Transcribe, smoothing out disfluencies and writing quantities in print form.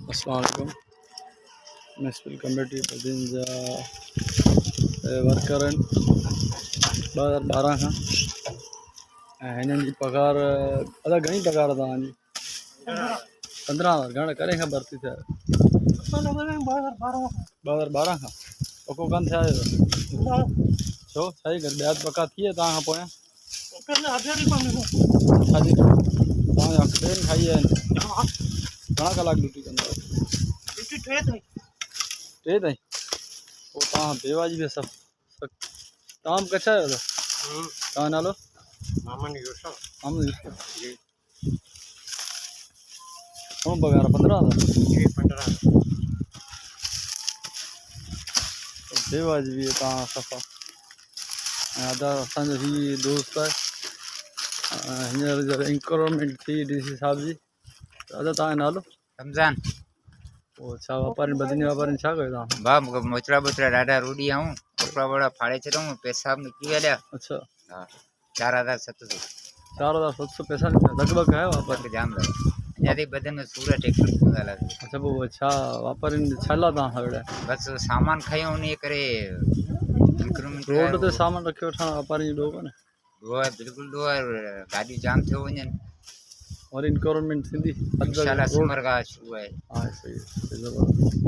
अस्सलाम वालेकुम। Municipal committee बदिन जा वर्कर आहिनि 2012 खां ऐं हिननि जी पघार अदा घणी पघार आहे तव्हांजी? 15,000। घणे करे खां भर्ती थिया आहियो? 2012 खां पको कोन थिया आहियो? छो छा जी करे ॿिया पका थी विया तव्हां खां पोयां? शादी तव्हांजा ट्रेन खाई विया आहिनि? घणा कलाक ड्यूटी कंदा आहियो? टे ताईं? पोइ तव्हां बेवाजिबी आहे सभु। तव्हां बि कछा आहियो? तव्हां नालो? मामन यूसुफ। घणो पघार आहे? 15,000? बेवाजिबी आहे तव्हां सफ़ा। ऐं अदा असांजो ही दोस्त आहे हींअर जॾहिं इंक्रोमेंट थी DC साहब जी। अदा तव्हांजो नालो? रमज़ान। पोइ छा वापारी बदिनी वापारी छा कयो तव्हां? भाउ मूंखे मोचड़ा बोचड़ा ॾाढा रूढ़ी आऊं, कपिड़ा वपिड़ा फाड़े छॾियऊं, पैसा बि निकिरी विया। अच्छा। हा 4,700। 4,700 पैसा लॻभॻि आहे वापारी? जाम लॻा। अञा ताईं बदन में सूर टेक्टर थींदा लॻा। अच्छा पोइ छा वापारियुनि छा लाइ तव्हां सां विड़ा? बसि सामान खयूं उन करे इंक्रीमेंट रोड ते सामान रखी वठणु वापारी जी ॾोह कोन्हे? ॾोह आहे, बिल्कुलु ॾोह आहे। गाॾियूं जाम थियो वञनि। और इंक्रोमेंट थींदी? इंशाल्लाह सिमर खां शुरू आहे। हा सही ज़बरदस्त।